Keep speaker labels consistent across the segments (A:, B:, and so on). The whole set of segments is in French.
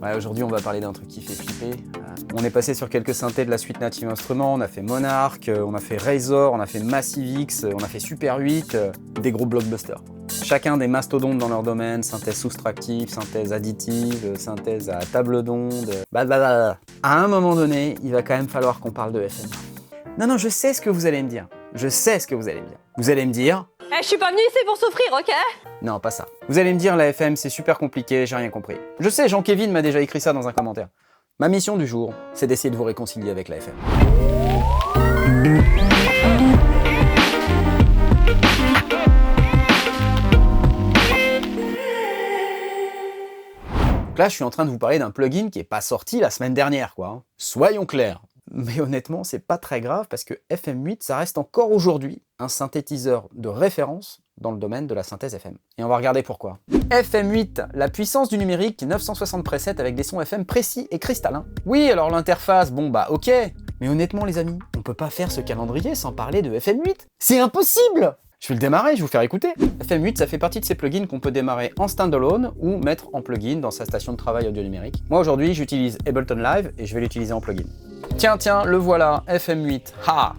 A: Ouais, aujourd'hui, on va parler d'un truc qui fait flipper. On est passé sur quelques synthés de la suite Native Instruments, on a fait Monarch, on a fait Razor, on a fait Massive X, on a fait Super 8, des gros blockbusters. Chacun des mastodontes dans leur domaine, synthèse soustractive, synthèse additive, synthèse à table d'onde, blablabla. À un moment donné, il va quand même falloir qu'on parle de FM. Non, je sais ce que vous allez me dire. Je sais ce que vous allez me dire. Vous allez me dire...
B: je suis pas venue ici pour souffrir, ok?
A: Non, pas ça. Vous allez me dire, la FM, c'est super compliqué, j'ai rien compris. Je sais, Jean-Kévin m'a déjà écrit ça dans un commentaire. Ma mission du jour, c'est d'essayer de vous réconcilier avec la FM. Donc là, je suis en train de vous parler d'un plugin qui est pas sorti la semaine dernière, quoi. Soyons clairs. Mais honnêtement, c'est pas très grave parce que FM8, ça reste encore aujourd'hui un synthétiseur de référence dans le domaine de la synthèse FM. Et on va regarder pourquoi. FM8, la puissance du numérique, 960 presets avec des sons FM précis et cristallins. Oui, alors l'interface, bon bah ok, mais honnêtement les amis, on peut pas faire ce calendrier sans parler de FM8. C'est impossible! Je vais le démarrer, je vais vous faire écouter. FM8, ça fait partie de ces plugins qu'on peut démarrer en standalone ou mettre en plugin dans sa station de travail audio numérique. Moi aujourd'hui, j'utilise Ableton Live et je vais l'utiliser en plugin. Tiens, le voilà, FM8, ha!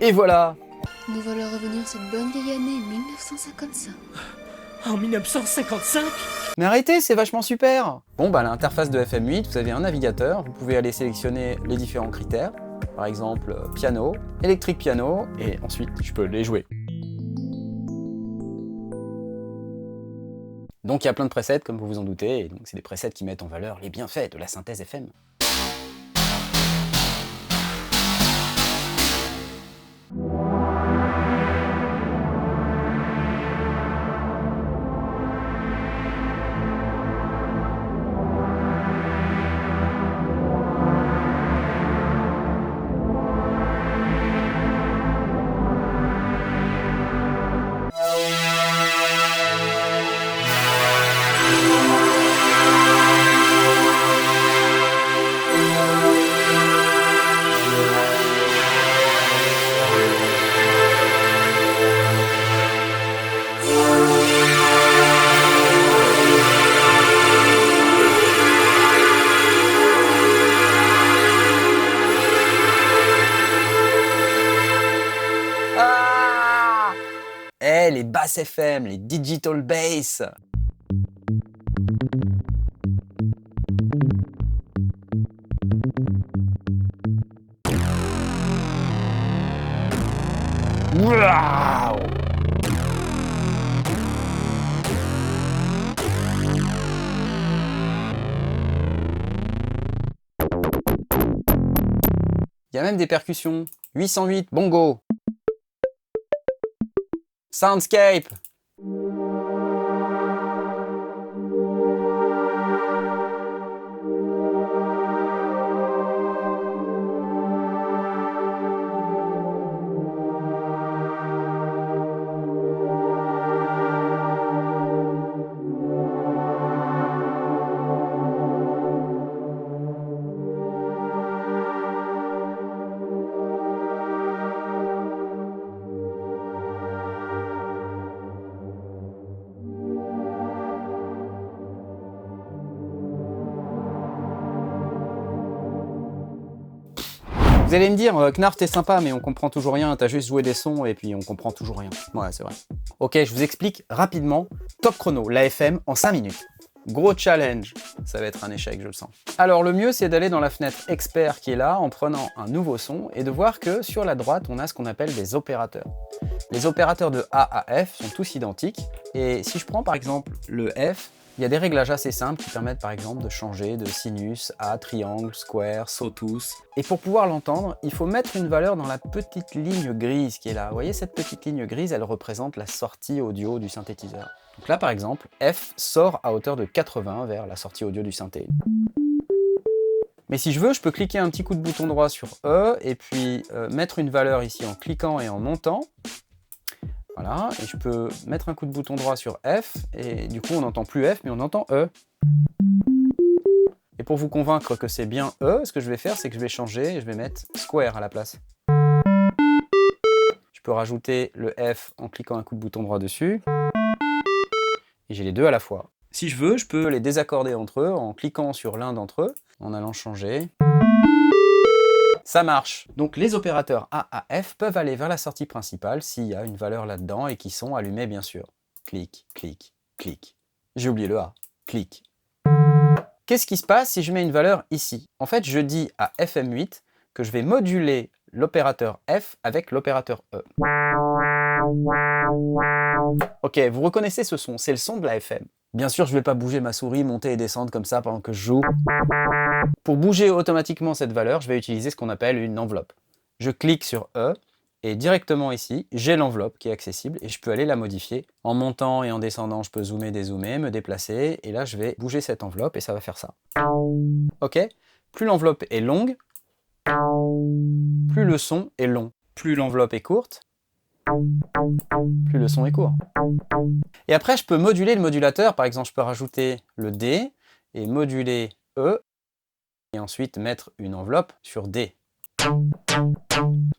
A: Et voilà!
C: Nous voilà revenir cette bonne vieille année 1955.
D: En 1955?
A: Mais arrêtez, c'est vachement super! Bon bah à l'interface de FM8, vous avez un navigateur, vous pouvez aller sélectionner les différents critères, par exemple piano, électrique piano, et ensuite je peux les jouer. Donc il y a plein de presets comme vous vous en doutez, et donc c'est des presets qui mettent en valeur les bienfaits de la synthèse FM. Les basses FM, les digital bass. Waouh! Il y a même des percussions. 808, bongo. Soundscape. Vous allez me dire, Knarf t'es sympa mais on comprend toujours rien, t'as juste joué des sons et puis on comprend toujours rien. Ouais, c'est vrai. Ok, je vous explique rapidement. Top chrono, la FM en 5 minutes. Gros challenge, ça va être un échec, je le sens. Alors le mieux, c'est d'aller dans la fenêtre expert qui est là en prenant un nouveau son et de voir que sur la droite, on a ce qu'on appelle des opérateurs. Les opérateurs de A à F sont tous identiques et si je prends par exemple le F, il y a des réglages assez simples qui permettent par exemple de changer de sinus à triangle, square, sawtooth. Et pour pouvoir l'entendre, il faut mettre une valeur dans la petite ligne grise qui est là. Vous voyez cette petite ligne grise, elle représente la sortie audio du synthétiseur. Donc là par exemple, F sort à hauteur de 80 vers la sortie audio du synthé. Mais si je veux, je peux cliquer un petit coup de bouton droit sur E et puis mettre une valeur ici en cliquant et en montant. Voilà, et je peux mettre un coup de bouton droit sur F, et du coup on n'entend plus F, mais on entend E. Et pour vous convaincre que c'est bien E, ce que je vais faire, c'est que je vais changer, et je vais mettre Square à la place. Je peux rajouter le F en cliquant un coup de bouton droit dessus, et j'ai les deux à la fois. Si je veux, je peux les désaccorder entre eux en cliquant sur l'un d'entre eux, en allant changer. Ça marche. Donc les opérateurs A à F peuvent aller vers la sortie principale s'il y a une valeur là-dedans et qui sont allumés bien sûr. Clic, clic, clic. J'ai oublié le A. Clic. Qu'est-ce qui se passe si je mets une valeur ici? En fait, je dis à FM8 que je vais moduler l'opérateur F avec l'opérateur E. Ok, vous reconnaissez ce son, c'est le son de la FM. Bien sûr, je ne vais pas bouger ma souris, monter et descendre comme ça pendant que je joue. Pour bouger automatiquement cette valeur, je vais utiliser ce qu'on appelle une enveloppe. Je clique sur E et directement ici, j'ai l'enveloppe qui est accessible et je peux aller la modifier. En montant et en descendant, je peux zoomer, dézoomer, me déplacer et là, je vais bouger cette enveloppe et ça va faire ça. Ok? Plus l'enveloppe est longue, plus le son est long. Plus l'enveloppe est courte, plus le son est court. Et après, je peux moduler le modulateur. Par exemple, je peux rajouter le D et moduler E et ensuite mettre une enveloppe sur D.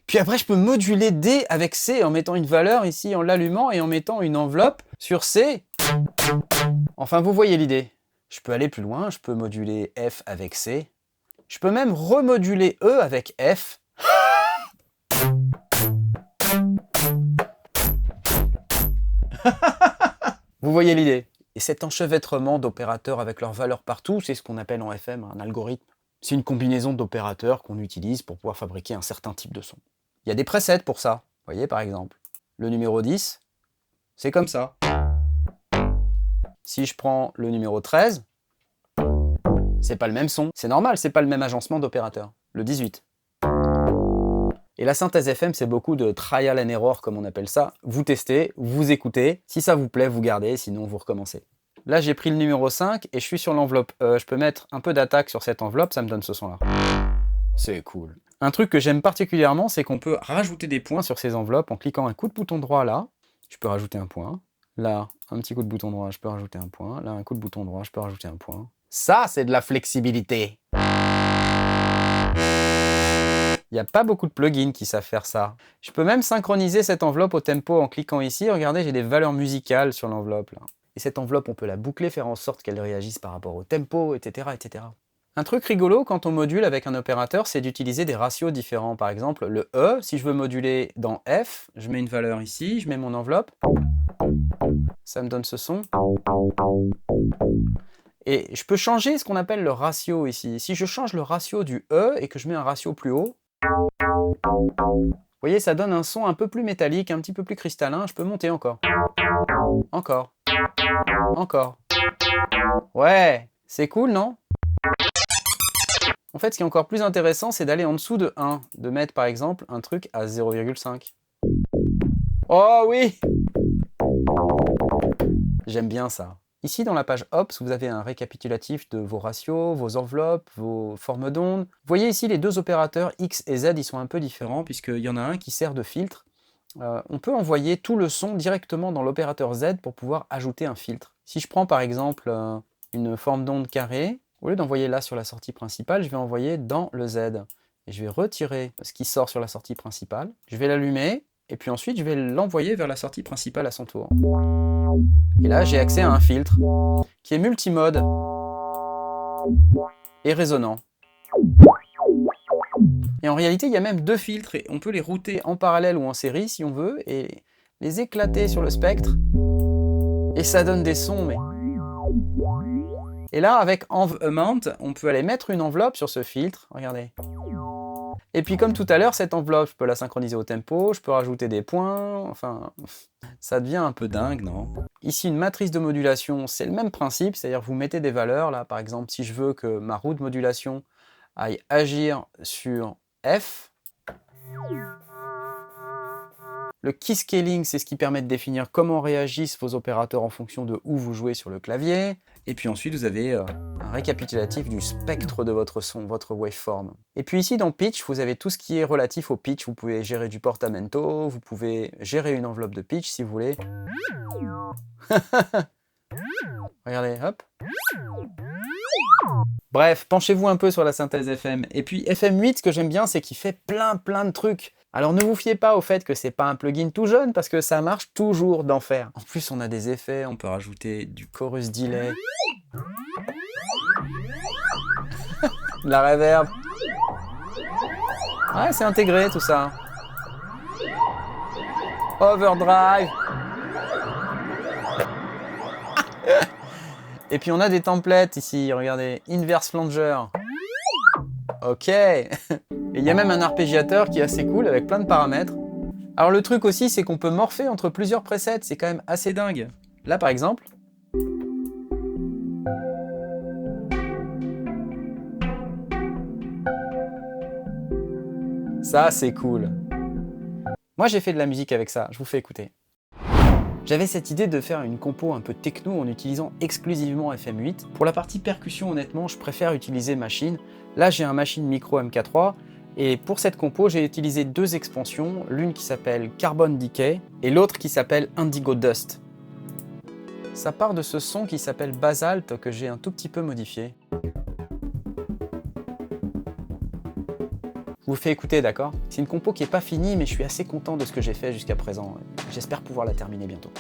A: Puis après, je peux moduler D avec C en mettant une valeur ici, en l'allumant et en mettant une enveloppe sur C. Enfin, vous voyez l'idée. Je peux aller plus loin, je peux moduler F avec C. Je peux même remoduler E avec F. Vous voyez l'idée. Et cet enchevêtrement d'opérateurs avec leurs valeurs partout, c'est ce qu'on appelle en FM un algorithme. C'est une combinaison d'opérateurs qu'on utilise pour pouvoir fabriquer un certain type de son. Il y a des presets pour ça. Vous voyez par exemple, le numéro 10, c'est comme ça. Si je prends le numéro 13, c'est pas le même son. C'est normal, c'est pas le même agencement d'opérateurs. Le 18. Et la synthèse FM, c'est beaucoup de trial and error, comme on appelle ça. Vous testez, vous écoutez. Si ça vous plaît, vous gardez, sinon vous recommencez. Là, j'ai pris le numéro 5 et je suis sur l'enveloppe E. Je peux mettre un peu d'attaque sur cette enveloppe, ça me donne ce son-là. C'est cool. Un truc que j'aime particulièrement, c'est qu'on peut rajouter des points sur ces enveloppes en cliquant un coup de bouton droit là. Je peux rajouter un point. Là, un petit coup de bouton droit, je peux rajouter un point. Là, un coup de bouton droit, je peux rajouter un point. Ça, c'est de la flexibilité. Il n'y a pas beaucoup de plugins qui savent faire ça. Je peux même synchroniser cette enveloppe au tempo en cliquant ici. Regardez, j'ai des valeurs musicales sur l'enveloppe. Et cette enveloppe, on peut la boucler, faire en sorte qu'elle réagisse par rapport au tempo, etc., etc. Un truc rigolo quand on module avec un opérateur, c'est d'utiliser des ratios différents. Par exemple, le E, si je veux moduler dans F, je mets une valeur ici, je mets mon enveloppe. Ça me donne ce son. Et je peux changer ce qu'on appelle le ratio ici. Si je change le ratio du E et que je mets un ratio plus haut, vous voyez, ça donne un son un peu plus métallique, un petit peu plus cristallin. Je peux monter encore. Encore. Encore. Ouais, c'est cool, non? En fait, ce qui est encore plus intéressant, c'est d'aller en dessous de 1. De mettre, par exemple, un truc à 0,5. Oh oui! J'aime bien ça. Ici, dans la page Ops, vous avez un récapitulatif de vos ratios, vos enveloppes, vos formes d'ondes. Vous voyez ici, les deux opérateurs X et Z, ils sont un peu différents, puisqu'il y en a un qui sert de filtre. On peut envoyer tout le son directement dans l'opérateur Z pour pouvoir ajouter un filtre. Si je prends par exemple une forme d'onde carrée, au lieu d'envoyer là sur la sortie principale, je vais envoyer dans le Z. Et je vais retirer ce qui sort sur la sortie principale. Je vais l'allumer, et puis ensuite je vais l'envoyer vers la sortie principale à son tour. Et là, j'ai accès à un filtre qui est multimode et résonnant. Et en réalité, il y a même deux filtres et on peut les router en parallèle ou en série si on veut et les éclater sur le spectre. Et ça donne des sons, mais... Et là, avec Env Amount, on peut aller mettre une enveloppe sur ce filtre. Regardez. Et puis comme tout à l'heure, cette enveloppe, je peux la synchroniser au tempo, je peux rajouter des points, enfin, ça devient un peu dingue, non? Ici, une matrice de modulation, c'est le même principe, c'est-à-dire vous mettez des valeurs, là, par exemple, si je veux que ma roue de modulation aille agir sur F, le keyscaling, c'est ce qui permet de définir comment réagissent vos opérateurs en fonction de où vous jouez sur le clavier. Et puis ensuite, vous avez un récapitulatif du spectre de votre son, votre waveform. Et puis ici, dans Pitch, vous avez tout ce qui est relatif au pitch. Vous pouvez gérer du portamento, vous pouvez gérer une enveloppe de pitch si vous voulez. Regardez, hop. Bref, penchez-vous un peu sur la synthèse FM. Et puis FM8, ce que j'aime bien, c'est qu'il fait plein de trucs. Alors ne vous fiez pas au fait que c'est pas un plugin tout jeune, parce que ça marche toujours d'enfer. En plus, on a des effets, on peut rajouter du chorus delay. La reverb. Ouais, c'est intégré tout ça. Overdrive. Et puis on a des templates ici, regardez. Inverse flanger. Ok. Et il y a même un arpégiateur qui est assez cool avec plein de paramètres. Alors le truc aussi, c'est qu'on peut morpher entre plusieurs presets, c'est quand même assez dingue. Là par exemple. Ça c'est cool. Moi j'ai fait de la musique avec ça, je vous fais écouter. J'avais cette idée de faire une compo un peu techno en utilisant exclusivement FM8. Pour la partie percussion, honnêtement, je préfère utiliser Machine. Là, j'ai un Machine Micro MK3 et pour cette compo, j'ai utilisé deux expansions, l'une qui s'appelle Carbon Decay et l'autre qui s'appelle Indigo Dust. Ça part de ce son qui s'appelle Basalt que j'ai un tout petit peu modifié. Je vous fais écouter, d'accord? C'est une compo qui n'est pas finie, mais je suis assez content de ce que j'ai fait jusqu'à présent. J'espère pouvoir la terminer bientôt.